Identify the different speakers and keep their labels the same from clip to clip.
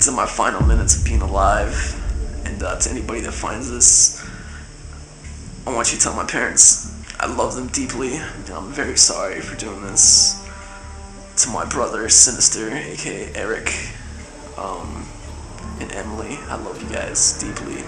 Speaker 1: It's in my final minutes of being alive, and to anybody that finds this, I want you to tell my parents I love them deeply, and I'm very sorry for doing this. To my brother, Sinister, aka Eric, and Emily, I love you guys deeply.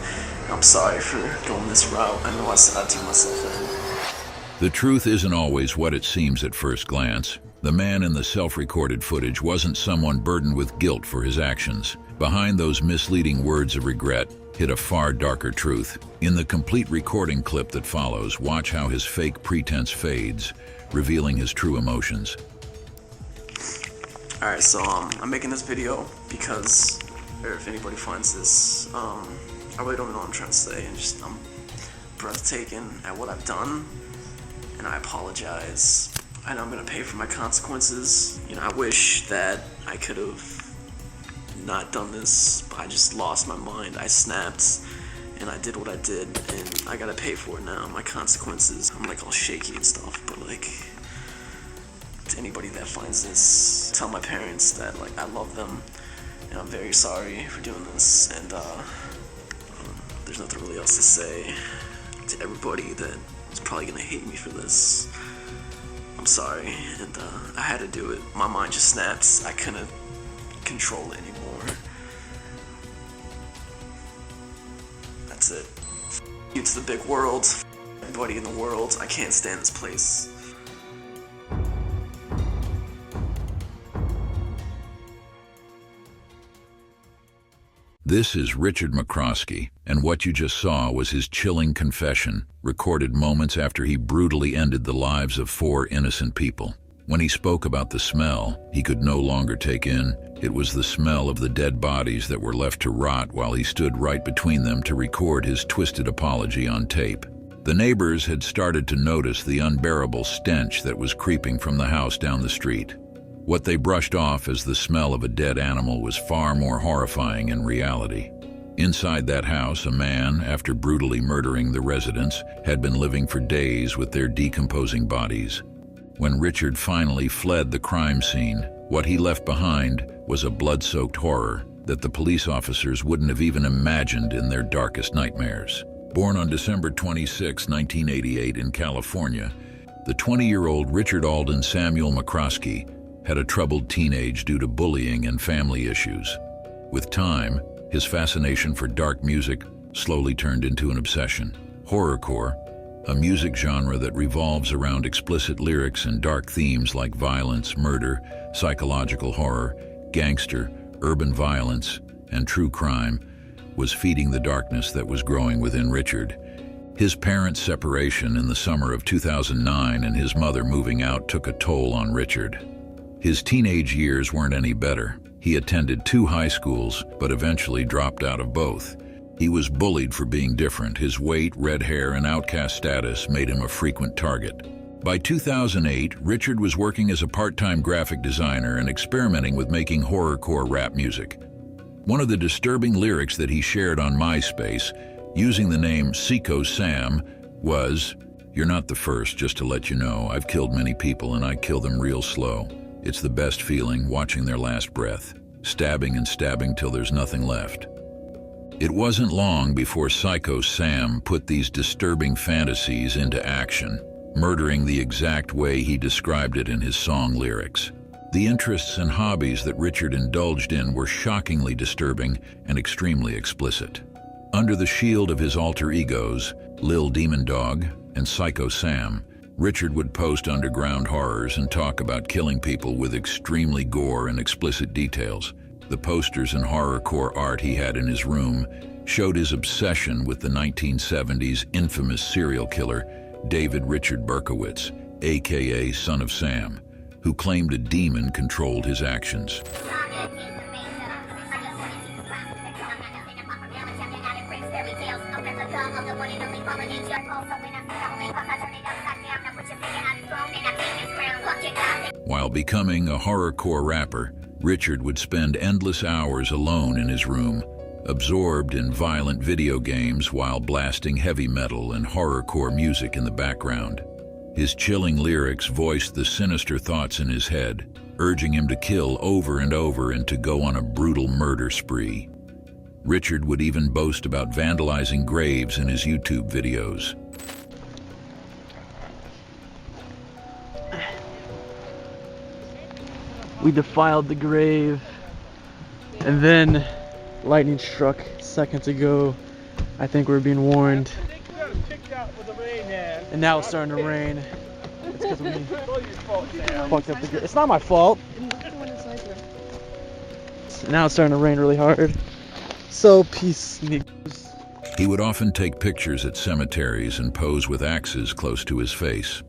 Speaker 1: I'm sorry for going this route. I know I said I'd turn myself in.
Speaker 2: The truth isn't always what it seems at first glance. The man in the self-recorded footage wasn't someone burdened with guilt for his actions. Behind those misleading words of regret hid a far darker truth. In the complete recording clip that follows, watch how his fake pretense fades, revealing his true emotions.
Speaker 1: Alright, so I'm making this video because, or if anybody finds this, I really don't know what I'm trying to say, and just I'm breathtaking at what I've done, and I apologize. I know I'm gonna pay for my consequences. You know, I wish that I could have not done this, but I just lost my mind. I snapped, and I did what I did, and I gotta pay for it now. My consequences. I'm like all shaky and stuff, but like, to anybody that finds this, tell my parents that like I love them, and I'm very sorry for doing this, and there's nothing really else to say. To everybody that is probably gonna hate me for this, I'm sorry, and I had to do it. My mind just snaps. I couldn't control it anymore. That's it. You to the big world. Everybody in the world. I can't stand this place.
Speaker 2: This is Richard McCroskey, and what you just saw was his chilling confession, recorded moments after he brutally ended the lives of 4 innocent people. When he spoke about the smell he could no longer take in, it was the smell of the dead bodies that were left to rot while he stood right between them to record his twisted apology on tape. The neighbors had started to notice the unbearable stench that was creeping from the house down the street. What they brushed off as the smell of a dead animal was far more horrifying in reality. Inside that house, a man, after brutally murdering the residents, had been living for days with their decomposing bodies. When Richard finally fled the crime scene, what he left behind was a blood-soaked horror that the police officers wouldn't have even imagined in their darkest nightmares. Born on December 26, 1988 in California, the 20-year-old Richard Alden Samuel McCroskey had a troubled teenage due to bullying and family issues. With time, his fascination for dark music slowly turned into an obsession. Horrorcore, a music genre that revolves around explicit lyrics and dark themes like violence, murder, psychological horror, gangster, urban violence, and true crime, was feeding the darkness that was growing within Richard. His parents' separation in the summer of 2009 and his mother moving out took a toll on Richard. His teenage years weren't any better. He attended 2 high schools, but eventually dropped out of both. He was bullied for being different. His weight, red hair, and outcast status made him a frequent target. By 2008, Richard was working as a part-time graphic designer and experimenting with making horrorcore rap music. One of the disturbing lyrics that he shared on MySpace, using the name Psycho Sam, was, "You're not the first, just to let you know. I've killed many people and I kill them real slow. It's the best feeling, watching their last breath, stabbing and stabbing till there's nothing left." It wasn't long before Psycho Sam put these disturbing fantasies into action, murdering the exact way he described it in his song lyrics. The interests and hobbies that Richard indulged in were shockingly disturbing and extremely explicit. Under the shield of his alter egos, Lil Demon Dog and Psycho Sam, Richard would post underground horrors and talk about killing people with extremely gore and explicit details. The posters and horrorcore art he had in his room showed his obsession with the 1970s infamous serial killer David Richard Berkowitz, aka Son of Sam, who claimed a demon controlled his actions. While becoming a horrorcore rapper, Richard would spend endless hours alone in his room, absorbed in violent video games while blasting heavy metal and horrorcore music in the background. His chilling lyrics voiced the sinister thoughts in his head, urging him to kill over and over and to go on a brutal murder spree. Richard would even boast about vandalizing graves in his YouTube videos.
Speaker 1: We defiled the grave, and then lightning struck seconds ago. I think we're being warned. And now it's starting to rain. It's because we fucked up the grave. It's not my fault. Now it's starting to rain really hard. So peace, niggas.
Speaker 2: He would often take pictures at cemeteries and pose with axes close to his face.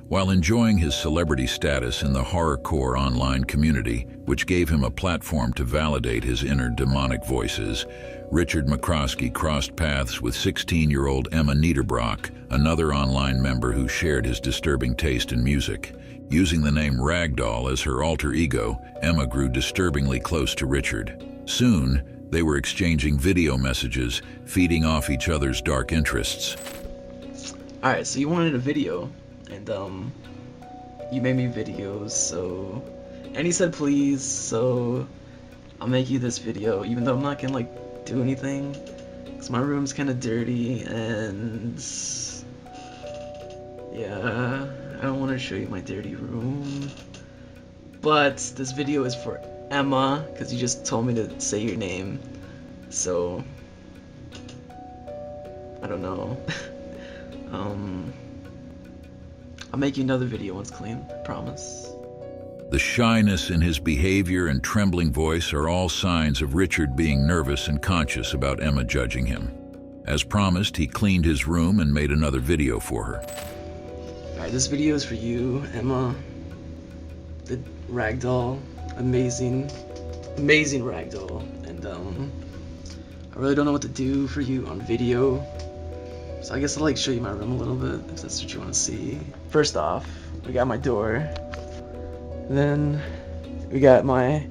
Speaker 2: While enjoying his celebrity status in the horrorcore online community, which gave him a platform to validate his inner demonic voices, Richard McCroskey crossed paths with 16-year-old Emma Niederbrock, another online member who shared his disturbing taste in music. Using the name Ragdoll as her alter ego, Emma grew disturbingly close to Richard. Soon, they were exchanging video messages, feeding off each other's dark interests.
Speaker 1: Alright, so you wanted a video. And you made me videos, and he said please, so I'll make you this video, even though I'm not gonna like do anything, because my room's kind of dirty, and yeah, I don't want to show you my dirty room. But this video is for Emma, because you just told me to say your name, so I don't know. I'll make you another video once clean, I promise.
Speaker 2: The shyness in his behavior and trembling voice are all signs of Richard being nervous and conscious about Emma judging him. As promised, he cleaned his room and made another video for her.
Speaker 1: Alright, this video is for you, Emma. The ragdoll. Amazing ragdoll. And I really don't know what to do for you on video. So I guess I'll like show you my room a little bit, if that's what you want to see. First off, we got my door. Then we got my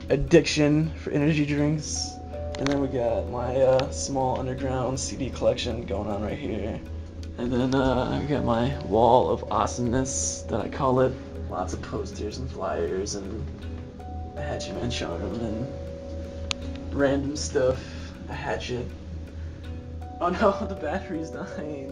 Speaker 1: addiction for energy drinks. And then we got my small underground CD collection going on right here. And then we got my wall of awesomeness, that I call it. Lots of posters and flyers and a Hatchet Man charm and random stuff. A hatchet. Oh no, the battery's dying.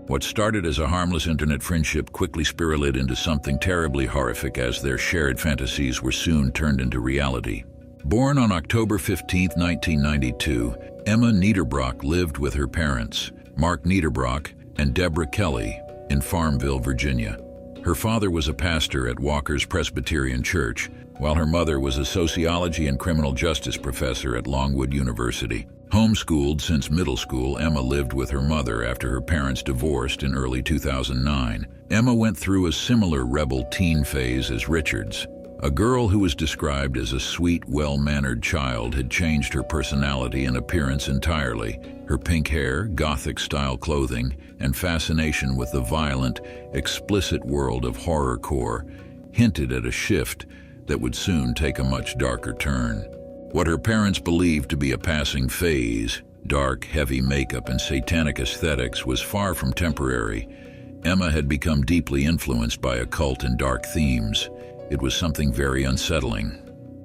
Speaker 2: What started as a harmless internet friendship quickly spiraled into something terribly horrific as their shared fantasies were soon turned into reality. Born on October 15, 1992, Emma Niederbrock lived with her parents, Mark Niederbrock and Deborah Kelly, in Farmville, Virginia. Her father was a pastor at Walker's Presbyterian Church, while her mother was a sociology and criminal justice professor at Longwood University. Homeschooled since middle school, Emma lived with her mother after her parents divorced in early 2009. Emma went through a similar rebel teen phase as Richard's. A girl who was described as a sweet, well-mannered child had changed her personality and appearance entirely. Her pink hair, gothic-style clothing, and fascination with the violent, explicit world of horrorcore hinted at a shift that would soon take a much darker turn. What her parents believed to be a passing phase, dark, heavy makeup and satanic aesthetics, was far from temporary. Emma had become deeply influenced by occult and dark themes. It was something very unsettling.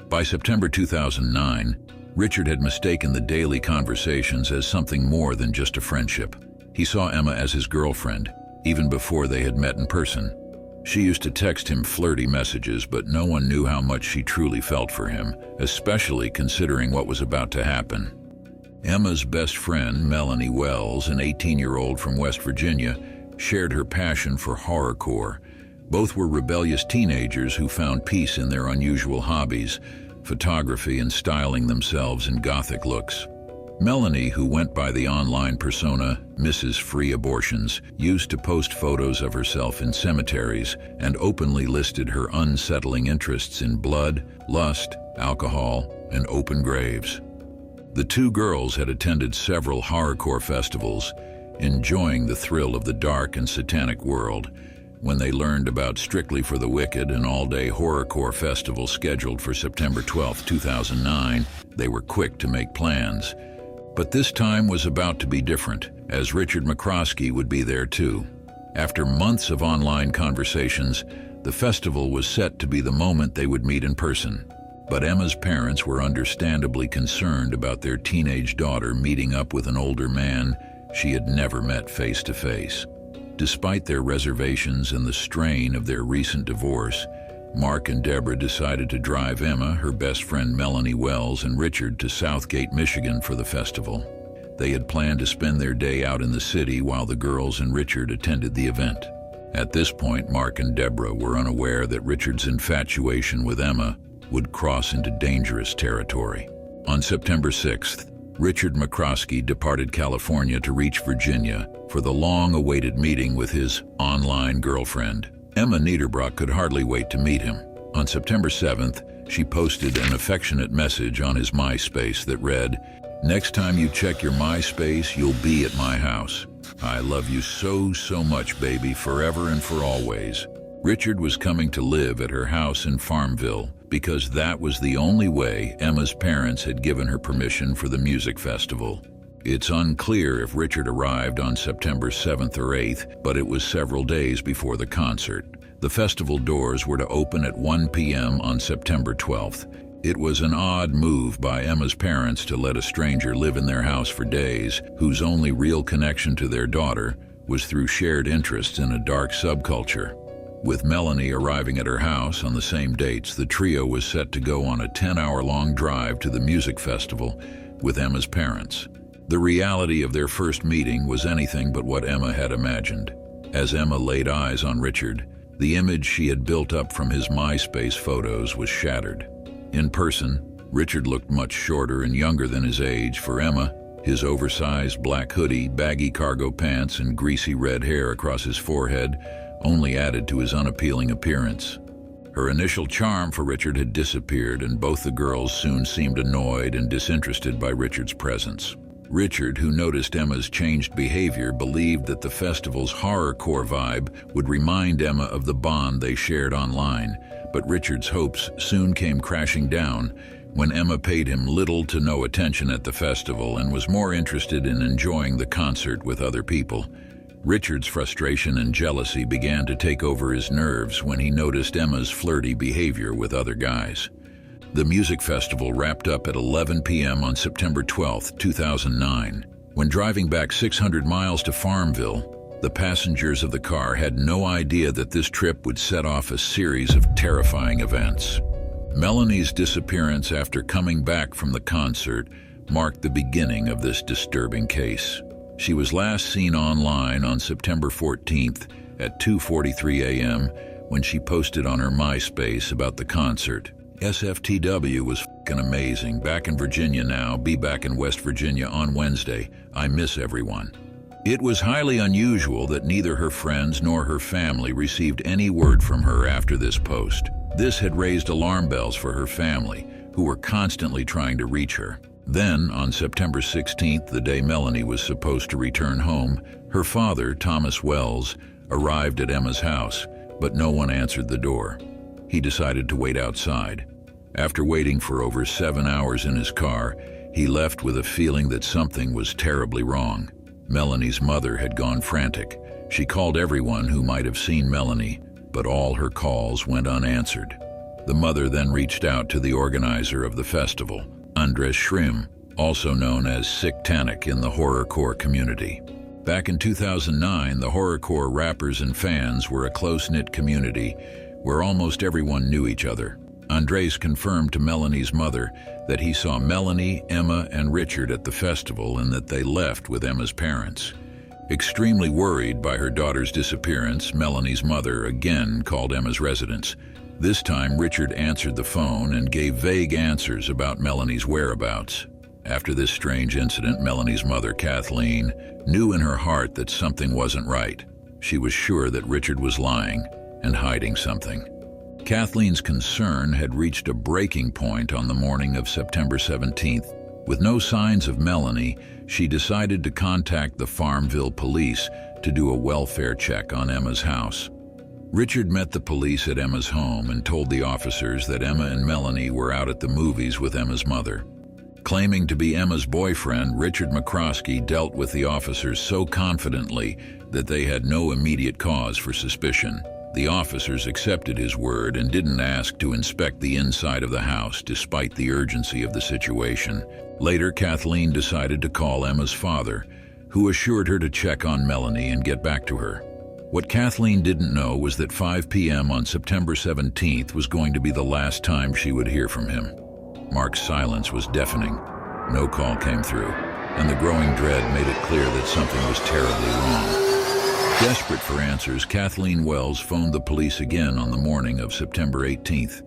Speaker 2: By September 2009, Richard had mistaken the daily conversations as something more than just a friendship. He saw Emma as his girlfriend, even before they had met in person. She used to text him flirty messages, but no one knew how much she truly felt for him, especially considering what was about to happen. Emma's best friend, Melanie Wells, an 18-year-old from West Virginia, shared her passion for horrorcore. Both were rebellious teenagers who found peace in their unusual hobbies, photography and styling themselves in gothic looks. Melanie, who went by the online persona Mrs. Free Abortions, used to post photos of herself in cemeteries and openly listed her unsettling interests in blood, lust, alcohol, and open graves. The two girls had attended several horrorcore festivals, enjoying the thrill of the dark and satanic world. When they learned about Strictly for the Wicked, an all-day horrorcore festival scheduled for September 12, 2009, they were quick to make plans. But this time was about to be different, as Richard McCroskey would be there too. After months of online conversations, the festival was set to be the moment they would meet in person. But Emma's parents were understandably concerned about their teenage daughter meeting up with an older man she had never met face to face. Despite their reservations and the strain of their recent divorce, Mark and Deborah decided to drive Emma, her best friend Melanie Wells, and Richard to Southgate, Michigan for the festival. They had planned to spend their day out in the city while the girls and Richard attended the event. At this point, Mark and Deborah were unaware that Richard's infatuation with Emma would cross into dangerous territory. On September 6th, Richard McCroskey departed California to reach Virginia for the long-awaited meeting with his online girlfriend. Emma Niederbrock could hardly wait to meet him. On September 7th, she posted an affectionate message on his MySpace that read, "Next time you check your MySpace, you'll be at my house. I love you so, so much, baby, forever and for always." Richard was coming to live at her house in Farmville because that was the only way Emma's parents had given her permission for the music festival. It's unclear if Richard arrived on September 7th or 8th, but it was several days before the concert. The festival doors were to open at 1 p.m. on September 12th. It was an odd move by Emma's parents to let a stranger live in their house for days, whose only real connection to their daughter was through shared interests in a dark subculture. With Melanie arriving at her house on the same dates, the trio was set to go on a 10-hour-long drive to the music festival with Emma's parents. The reality of their first meeting was anything but what Emma had imagined. As Emma laid eyes on Richard, the image she had built up from his MySpace photos was shattered. In person, Richard looked much shorter and younger than his age. For Emma, his oversized black hoodie, baggy cargo pants, and greasy red hair across his forehead only added to his unappealing appearance. Her initial charm for Richard had disappeared, and both the girls soon seemed annoyed and disinterested by Richard's presence. Richard, who noticed Emma's changed behavior, believed that the festival's horrorcore vibe would remind Emma of the bond they shared online, but Richard's hopes soon came crashing down when Emma paid him little to no attention at the festival and was more interested in enjoying the concert with other people. Richard's frustration and jealousy began to take over his nerves when he noticed Emma's flirty behavior with other guys. The music festival wrapped up at 11 p.m. on September 12, 2009. When driving back 600 miles to Farmville, the passengers of the car had no idea that this trip would set off a series of terrifying events. Melanie's disappearance after coming back from the concert marked the beginning of this disturbing case. She was last seen online on September 14th at 2:43 a.m. when she posted on her MySpace about the concert. "SFTW was f***ing amazing. Back in Virginia now. Be back in West Virginia on Wednesday. I miss everyone." It was highly unusual that neither her friends nor her family received any word from her after this post. This had raised alarm bells for her family, who were constantly trying to reach her. Then, on September 16th, the day Melanie was supposed to return home, her father, Thomas Wells, arrived at Emma's house, but no one answered the door. He decided to wait outside. After waiting for over 7 hours in his car, he left with a feeling that something was terribly wrong. Melanie's mother had gone frantic. She called everyone who might have seen Melanie, but all her calls went unanswered. The mother then reached out to the organizer of the festival, Andres Schrimm, also known as Sick Tannic in the horrorcore community. Back in 2009, the horrorcore rappers and fans were a close-knit community where almost everyone knew each other. Andres confirmed to Melanie's mother that he saw Melanie, Emma, and Richard at the festival and that they left with Emma's parents. Extremely worried by her daughter's disappearance, Melanie's mother again called Emma's residence. This time, Richard answered the phone and gave vague answers about Melanie's whereabouts. After this strange incident, Melanie's mother, Kathleen, knew in her heart that something wasn't right. She was sure that Richard was lying and hiding something. Kathleen's concern had reached a breaking point on the morning of September 17th. With no signs of Melanie, she decided to contact the Farmville police to do a welfare check on Emma's house. Richard met the police at Emma's home and told the officers that Emma and Melanie were out at the movies with Emma's mother. Claiming to be Emma's boyfriend, Richard McCroskey dealt with the officers so confidently that they had no immediate cause for suspicion. The officers accepted his word and didn't ask to inspect the inside of the house despite the urgency of the situation. Later, Kathleen decided to call Emma's father, who assured her to check on Melanie and get back to her. What Kathleen didn't know was that 5 p.m. on September 17th was going to be the last time she would hear from him. Mark's silence was deafening. No call came through, and the growing dread made it clear that something was terribly wrong. Desperate for answers, Kathleen Wells phoned the police again on the morning of September 18th.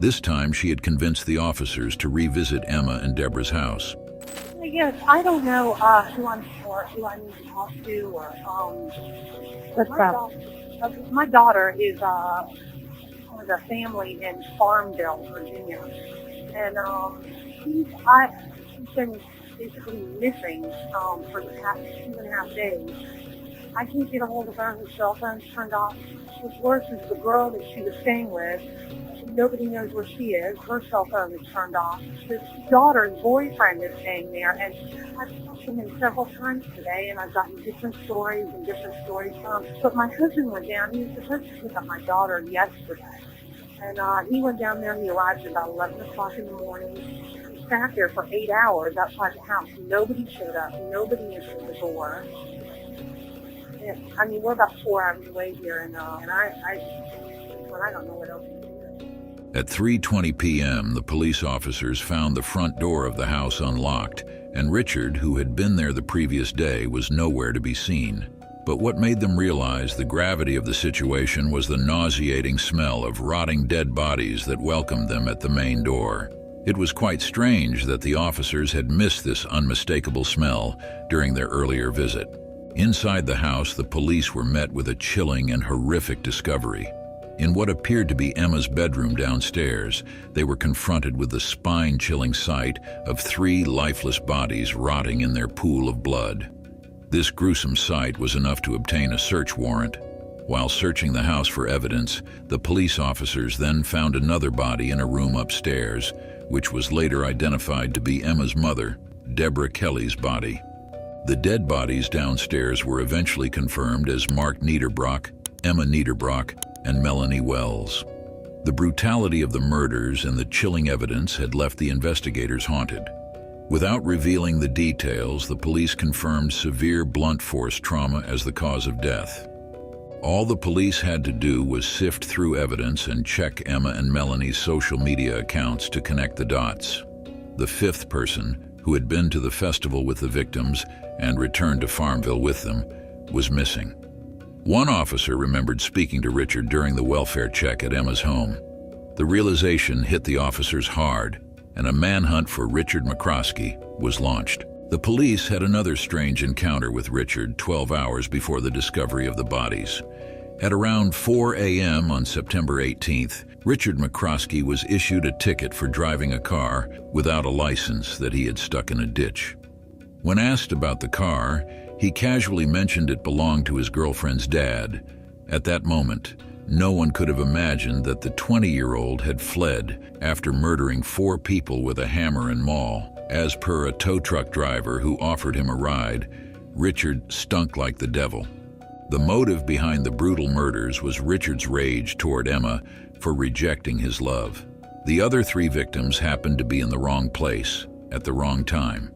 Speaker 2: This time, she had convinced the officers to revisit Emma and Deborah's house.
Speaker 3: Yes, I don't know who I need to talk to, but my daughter is with a family in Farmville, Virginia, and she's been basically missing for the past 2.5 days. I can't get a hold of her. Her cell phone's turned off. What's worse is the girl that she was staying with. Nobody knows where she is. Her cell phone is turned off. His daughter's boyfriend is staying there, and I've talked to him several times today, and I've gotten different stories. But my husband went down. He was supposed to pick up my daughter yesterday, and he went down there. He arrived at about 11 o'clock in the morning. He sat there for 8 hours outside the house. Nobody showed up. Nobody answered the door. I mean, we're about 4 hours away here, and I don't know what else to do.
Speaker 2: At 3:20 p.m., the police officers found the front door of the house unlocked, and Richard, who had been there the previous day, was nowhere to be seen. But what made them realize the gravity of the situation was the nauseating smell of rotting dead bodies that welcomed them at the main door. It was quite strange that the officers had missed this unmistakable smell during their earlier visit. Inside the house, the police were met with a chilling and horrific discovery. In what appeared to be Emma's bedroom downstairs, they were confronted with the spine-chilling sight of 3 lifeless bodies rotting in their pool of blood. This gruesome sight was enough to obtain a search warrant. While searching the house for evidence, the police officers then found another body in a room upstairs, which was later identified to be Emma's mother, Deborah Kelly's body. The dead bodies downstairs were eventually confirmed as Mark Niederbrock, Emma Niederbrock, and Melanie Wells. The brutality of the murders and the chilling evidence had left the investigators haunted. Without revealing the details, the police confirmed severe blunt force trauma as the cause of death. All the police had to do was sift through evidence and check Emma and Melanie's social media accounts to connect the dots. The 5th person, who had been to the festival with the victims and returned to Farmville with them, was missing. One officer remembered speaking to Richard during the welfare check at Emma's home. The realization hit the officers hard, and a manhunt for Richard McCroskey was launched. The police had another strange encounter with Richard 12 hours before the discovery of the bodies. At around 4 a.m. on September 18th, Richard McCroskey was issued a ticket for driving a car without a license that he had stuck in a ditch. When asked about the car, he casually mentioned it belonged to his girlfriend's dad. At that moment, no one could have imagined that the 20-year-old had fled after murdering 4 people with a hammer and maul. As per a tow truck driver who offered him a ride, Richard stunk like the devil. The motive behind the brutal murders was Richard's rage toward Emma for rejecting his love. The other 3 victims happened to be in the wrong place at the wrong time.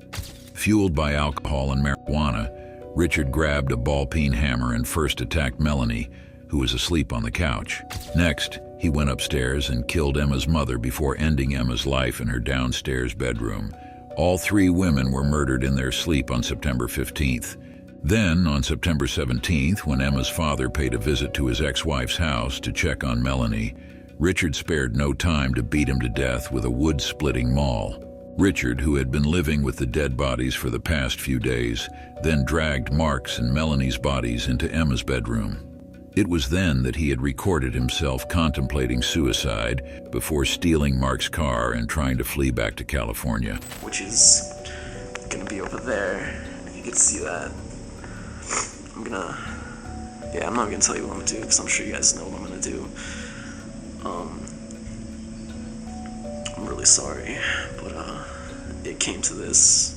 Speaker 2: Fueled by alcohol and marijuana, Richard grabbed a ball-peen hammer and first attacked Melanie, who was asleep on the couch. Next, he went upstairs and killed Emma's mother before ending Emma's life in her downstairs bedroom. All 3 women were murdered in their sleep on September 15th. Then, on September 17th, when Emma's father paid a visit to his ex-wife's house to check on Melanie, Richard spared no time to beat him to death with a wood-splitting maul. Richard, who had been living with the dead bodies for the past few days, then dragged Mark's and Melanie's bodies into Emma's bedroom. It was then that he had recorded himself contemplating suicide before stealing Mark's car and trying to flee back to California.
Speaker 1: Which is gonna be over there, if you can see that. I'm not gonna tell you what I'm gonna do, because I'm sure you guys know what I'm gonna do. I'm really sorry, but it came to this.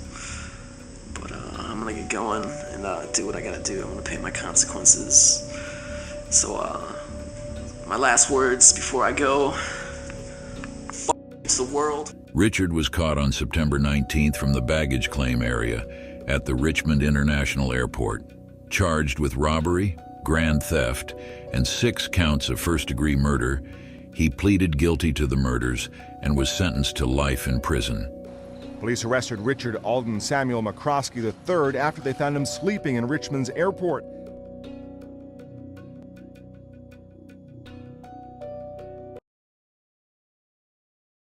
Speaker 1: But I'm gonna get going and do what I gotta do. I'm gonna pay my consequences. So my last words before I go: it's the world.
Speaker 2: Richard was caught on September 19th from the baggage claim area at the Richmond International Airport, charged with robbery, grand theft, and 6 counts of first-degree murder. He pleaded guilty to the murders and was sentenced to life in prison.
Speaker 4: Police arrested Richard Alden Samuel McCroskey III after they found him sleeping in Richmond's airport.